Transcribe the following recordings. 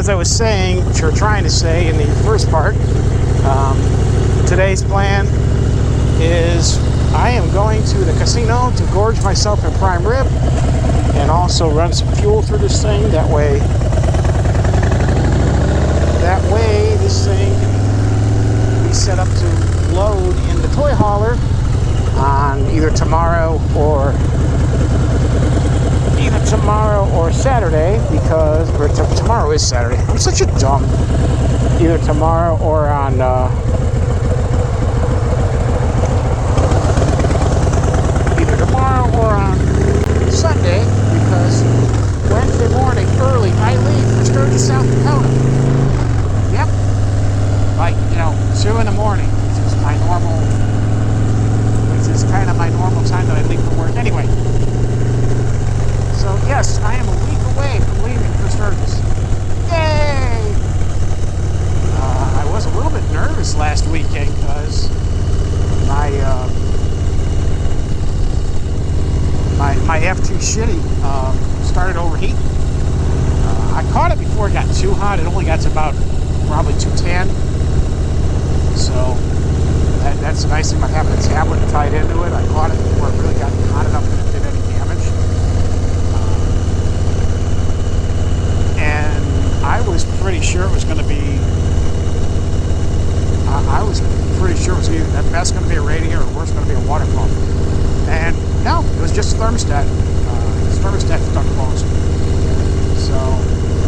as I was saying, or trying to say in the first part, today's plan is I am going to the casino to gorge myself in prime rib and also run some fuel through this thing. That way this thing can be set up to load in the toy hauler on either tomorrow or Saturday, because tomorrow is Saturday. I'm such a dumb. Either tomorrow or on Sunday, because Wednesday morning early I leave for Sturgis, South Dakota. Yep, like 2 in the morning, which is kind of my normal time that I leave for work. Anyway, so yes, I am a week away from leaving for Sturgis. Yay! I was a little bit nervous last weekend because my F2 Shitty started overheating. I caught it before it got too hot. It only got to about probably 210. So that's the nice thing about having a tablet tied into it. I caught it before it really got hot enough that it did any damage. And I was pretty sure it was going to be. I was pretty sure it was either at best going to be a radiator or worse going to be a water pump. And no, it was just thermostat. Thermostat stuck closed. So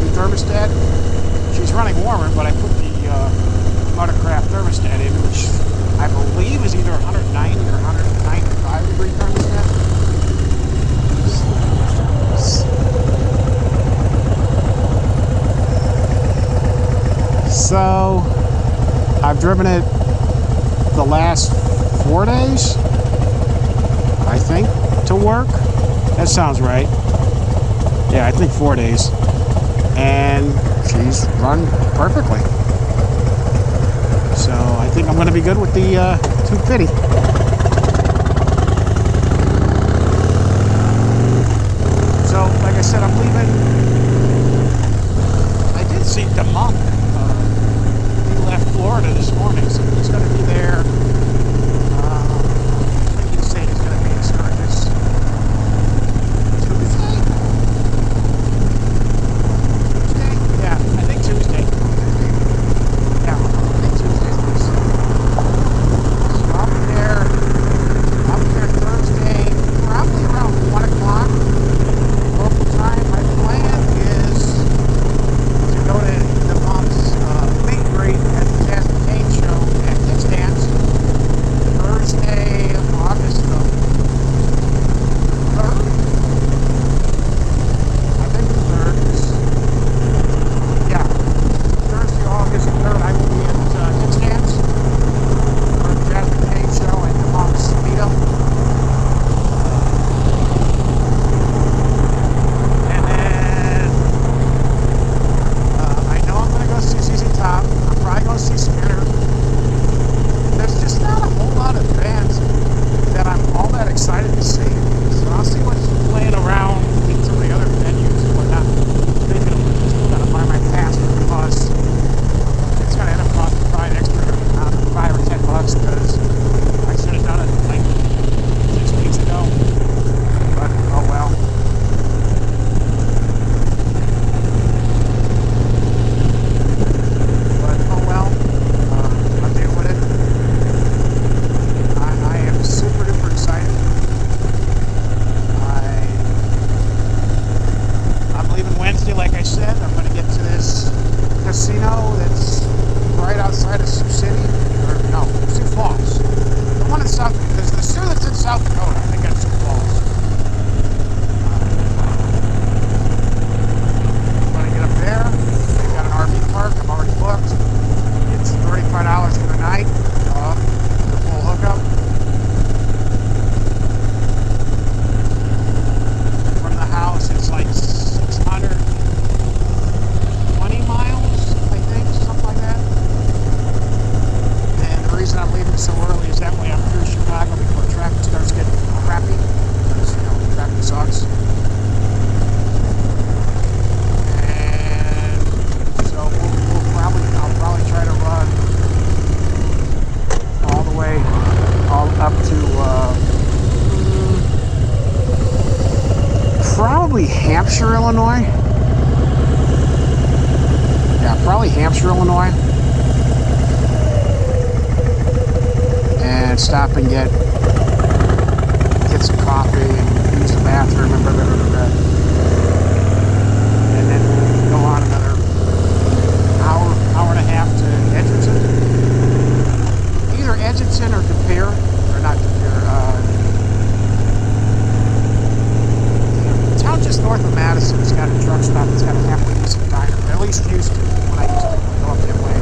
the thermostat, she's running warmer, but I put the Motorcraft thermostat in, which I believe is either 190 or 195 degree thermostat. So I've driven it the last 4 days, I think, to work. That sounds right. Yeah, I think 4 days. And she's run perfectly. So I think I'm going to be good with the 250. So, like I said, I'm leaving. I did see the monk. He left Florida this morning, so he's going to be there. I think he's saying he's going to be in Sturgis Tuesday? Yeah, I think Tuesday. Yeah, I think Tuesday. So I'll be there Thursday, probably around 1 o'clock local time. My plan is to go to the monk's meet and greet at the Jasmine Kane show at Kids Dance Thursday, August the 3rd. I think the 3rd is, yeah, Thursday, August the 3rd, I will be at Kids Dance for the Jasmine Kane show at the monk's meetup. And then I know I'm going to go see ZZ Top. I'm probably going to see Skinner. There's just not a whole lot of bands that I'm all that excited to see. So I'll see what's playing around in some of the other venues and whatnot. Maybe I'm still going to buy my pass because it's going to end up costing probably an extra $5 or $10 because I should have done it like 6 weeks ago. But oh well. But oh well, I'll deal with it. I am super duper excited. I'm leaving Wednesday, like I said. I'm going to get to this casino that's right outside of Sioux City, or no, Sioux Falls. The one in South, because the Sioux that's in South Dakota, I think that's Sioux Falls. I'm going to get up there. They've got an RV park. I'm already booked. It's $35 for the night. The full hookup. From the house, it's like 620 miles, I think, something like that. And the reason I'm leaving so early is that way I'm through Chicago before traffic starts getting crappy. probably Hampshire, Illinois. Yeah, probably Hampshire, Illinois. And stop and get some coffee and use the bathroom and blah, blah, blah, blah. And then we'll go on another hour and a half to Edgerton. Either Edgerton or De Pere, or not De Pere. The town just north of Madison has got a truck stop. It's got a halfway decent diner. At least used to when I used to go up that way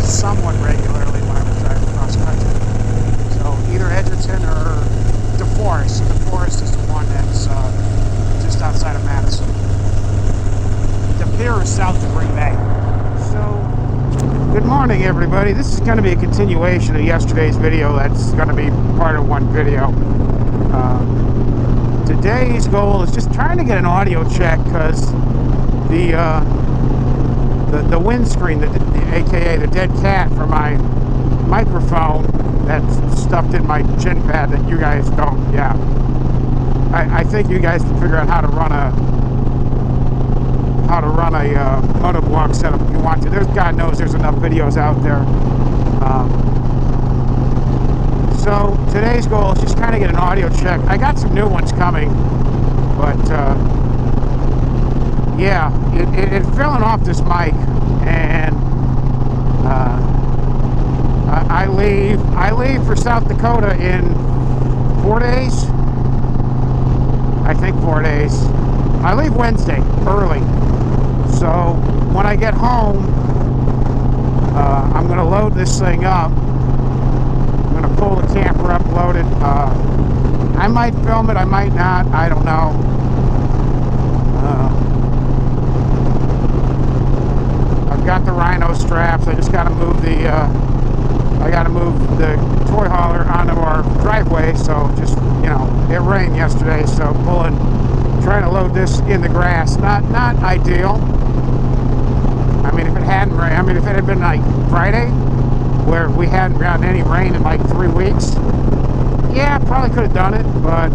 somewhat regularly when I was driving cross country. So either Edgerton or DeForest. DeForest is the one that's just outside of Madison. De Pere is south of Green Bay. So, good morning, everybody. This is going to be a continuation of yesterday's video. That's going to be part of one video. Today's goal is just trying to get an audio check because the windscreen, aka the dead cat for my microphone that's stuffed in my chin pad that you guys don't. Yeah, I think you guys can figure out how to run a motovlog setup if you want to. There's God knows there's enough videos out there. So today's goal is just kind of get an audio check. I got some new ones coming, but yeah, it's filling off this mic, and I leave for South Dakota in 4 days. I think 4 days. I leave Wednesday early, so when I get home, I'm going to load this thing up. I'm going to pull the camper up, load it. I might film it, I might not. I don't know. I've got the Rhino straps. I just got to move the toy hauler onto our driveway. So just, you know, it rained yesterday, so trying to load this in the grass. Not ideal. I mean, if it hadn't rained, if it had been like Friday, where we hadn't gotten any rain in like 3 weeks, yeah, probably could have done it. But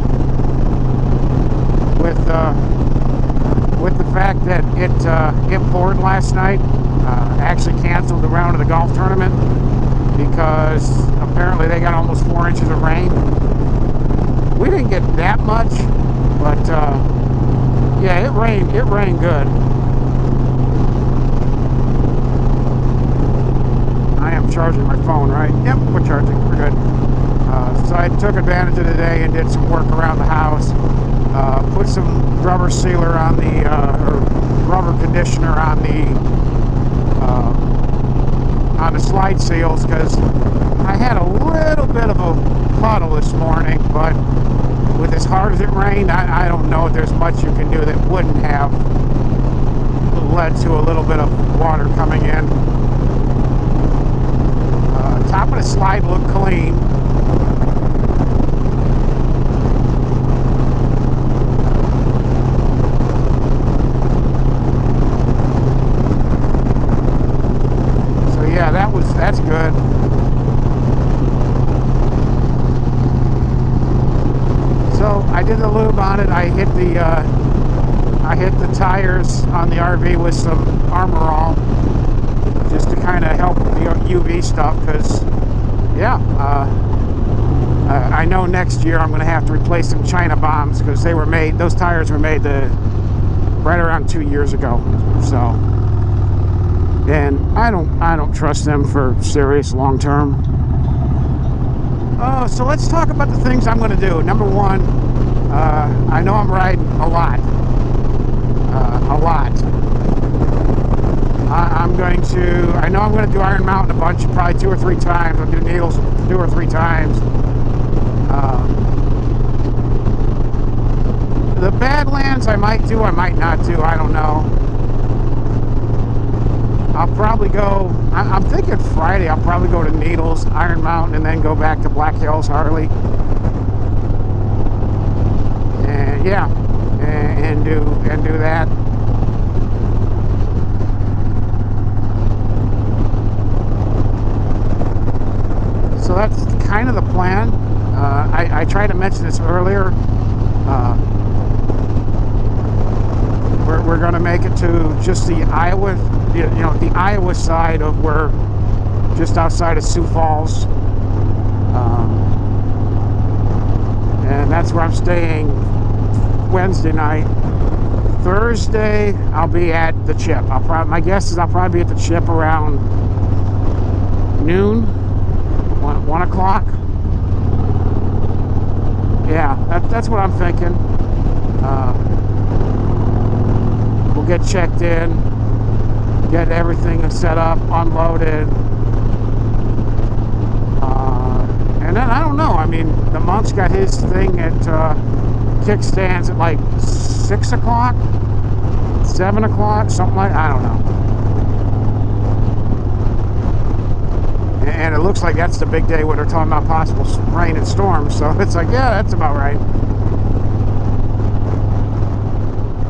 with the fact that it poured last night, actually canceled the round of the golf tournament because apparently they got almost 4 inches of rain. We didn't get that much, but yeah, it rained good. I am charging my phone, right? Yep, we're charging. We're good. So I took advantage of the day and did some work around the house. Put some rubber sealer on the, or rubber conditioner on the slide seals because I had a little bit of a puddle this morning, but with as hard as it rained, I don't know if there's much you can do that wouldn't have led to a little bit of water coming in. Top of the slide looked clean. So yeah, that's good. So I did the lube on it. I hit the tires on the RV with some Armor All, just to kind of help with the UV stuff, because yeah, I know next year I'm going to have to replace some China bombs because those tires were made right around 2 years ago. So, and I don't trust them for serious long term. So let's talk about the things I'm going to do. Number one, I know I'm riding a lot. I know I'm going to do Iron Mountain a bunch, probably 2 or 3 times. I'll do Needles 2 or 3 times. The Badlands I might do, I might not do, I don't know. I'll probably go, I'm thinking Friday, I'll probably go to Needles, Iron Mountain, and then go back to Black Hills, Harley. And yeah, and do that. So that's kind of the plan. tried to mention this earlier. We're going to make it to just the Iowa, the Iowa side of where, just outside of Sioux Falls. And that's where I'm staying Wednesday night. Thursday, I'll be at the Chip. My guess is I'll probably be at the Chip around noon, 1 o'clock. Yeah, that's what I'm thinking. We'll get checked in, get everything set up, unloaded. And then, I don't know, I mean, the Monk's got his thing at kickstands at like 6 o'clock, 7 o'clock, something like, I don't know. And it looks like that's the big day where they're talking about possible rain and storms, so it's like, yeah, that's about right.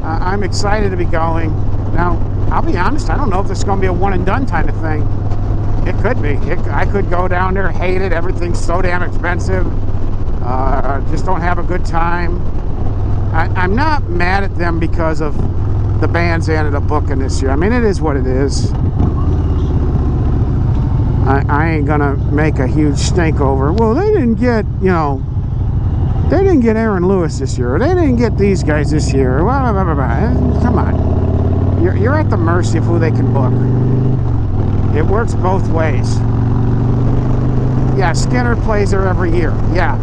I'm excited to be going. Now, I'll be honest, I don't know if this is going to be a one and done kind of thing. It could be. I could go down there, hate it, everything's so damn expensive, just don't have a good time. I'm not mad at them because of the bands they ended up booking this year. I mean, it is what it is. I ain't gonna make a huge stink over, well, they didn't get, they didn't get Aaron Lewis this year, or they didn't get these guys this year, blah, blah, blah, blah. Come on. You're at the mercy of who they can book. It works both ways. Yeah, Skinner plays there every year. Yeah.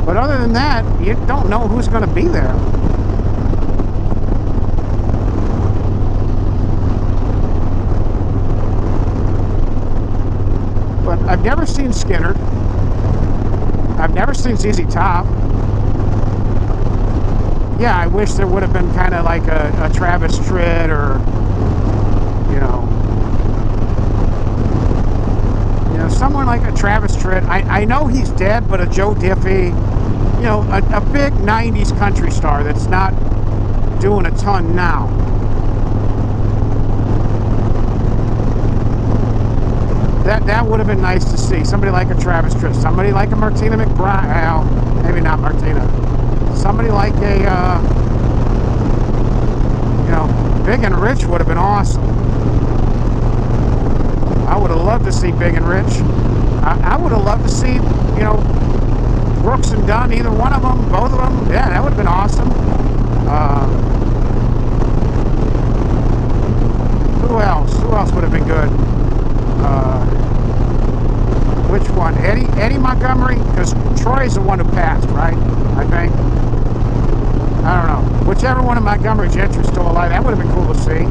But other than that, you don't know who's going to be there. But I've never seen Skinner. I've never seen ZZ Top. Yeah, I wish there would have been kind of like a Travis Tritt, or someone like a Travis Tritt. I know he's dead, but a Joe Diffie, a big 90s country star that's not doing a ton now. That would have been nice to see. Somebody like a Travis Tritt, somebody like a Martina McBride. Well, maybe not Martina. Somebody like a, Big and Rich would have been awesome. I would have loved to see Big and Rich. I would have loved to see, Brooks and Dunn, either one of them, both of them. Yeah, that would have been awesome. Who else? Who else would have been good? Which one? Eddie Montgomery? Because Troy's the one who passed, right? I think. I don't know. Whichever one of Montgomery Gentry's still alive, that would have been cool to see.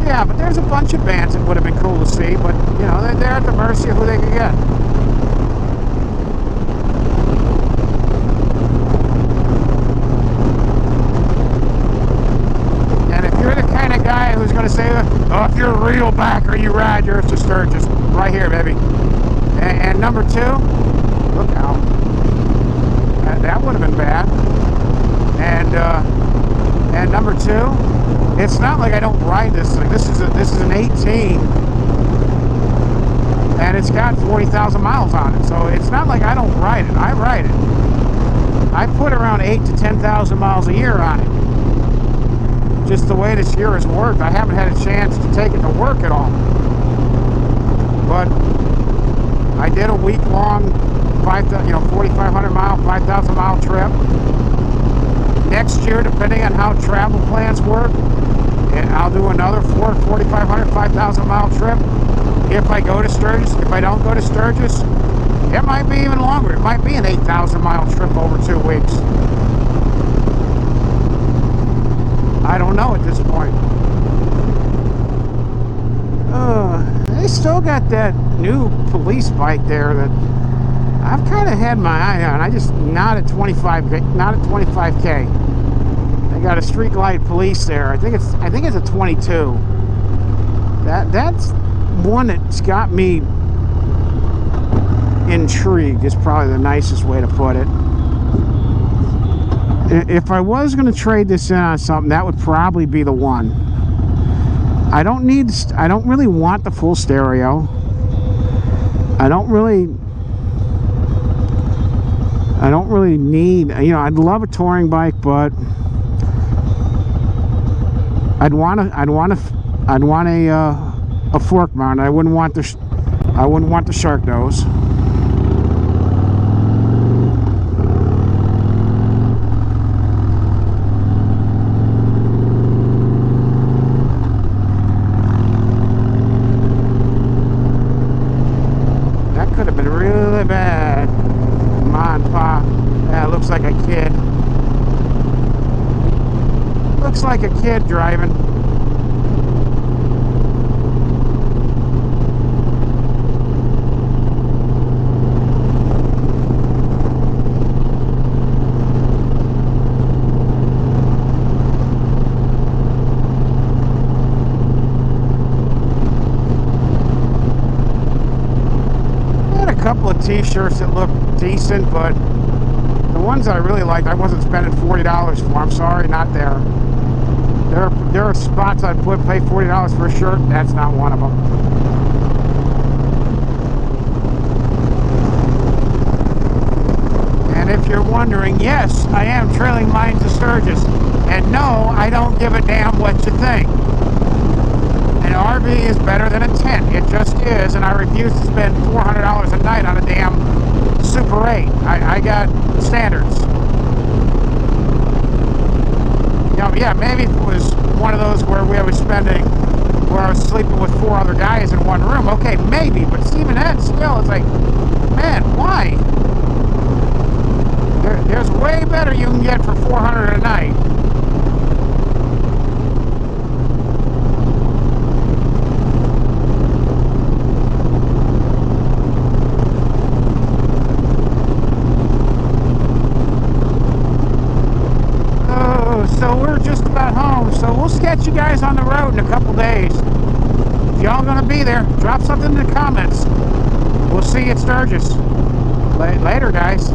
Yeah, but there's a bunch of bands that would have been cool to see, but, they're at the mercy of who they can get. And if you're the kind of guy who's going to say, oh, if you're a real backer, you ride yours to Sturgis. Right here, baby. And number 2, look out. That would have been bad. And number 2, it's not like I don't ride this thing. This is an 18, and it's got 40,000 miles on it. So it's not like I don't ride it. I ride it. I put around 8,000 to 10,000 miles a year on it. Just the way this year has worked, I haven't had a chance to take it to work at all. But I did a week-long 4,500 mile, 5,000 mile trip. Next year, depending on how travel plans work, and I'll do another 4,500, 5,000 mile trip. If I go to Sturgis, if I don't go to Sturgis, it might be even longer. It might be an 8,000 mile trip over 2 weeks. I don't know at this point. They still got that new police bike there that I've kind of had my eye on. I just not at 25K. They got a street glide police there. I think it's a 22. That's one that's got me intrigued. Is probably the nicest way to put it. If I was going to trade this in on something, that would probably be the one. I don't really want the full stereo. I don't really need, you know, I'd love a touring bike, but I'd want a fork mount. I wouldn't want the shark nose. That could have been really bad. Come on, Pa. Yeah, it looks like a kid. Looks like a kid driving. Couple of t-shirts that look decent, but the ones that I really liked, I wasn't spending $40 for. I'm sorry, not there. There are spots I'd pay $40 for a shirt. That's not one of them. And if you're wondering, yes, I am trailing mine to Sturgis, and no, I don't give a damn what you think. An RV is better than a tent. It just is, and I refuse to spend $400 a night on a damn Super 8. I got standards. You know, yeah, maybe if it was one of those where I was sleeping with 4 other guys in one room, okay, maybe, but even then, still, it's like, man, why? There's way better you can get for $400 a night. So we're just about home, so we'll sketch you guys on the road in a couple days. If y'all gonna be there, drop something in the comments. We'll see you at Sturgis. Later, guys.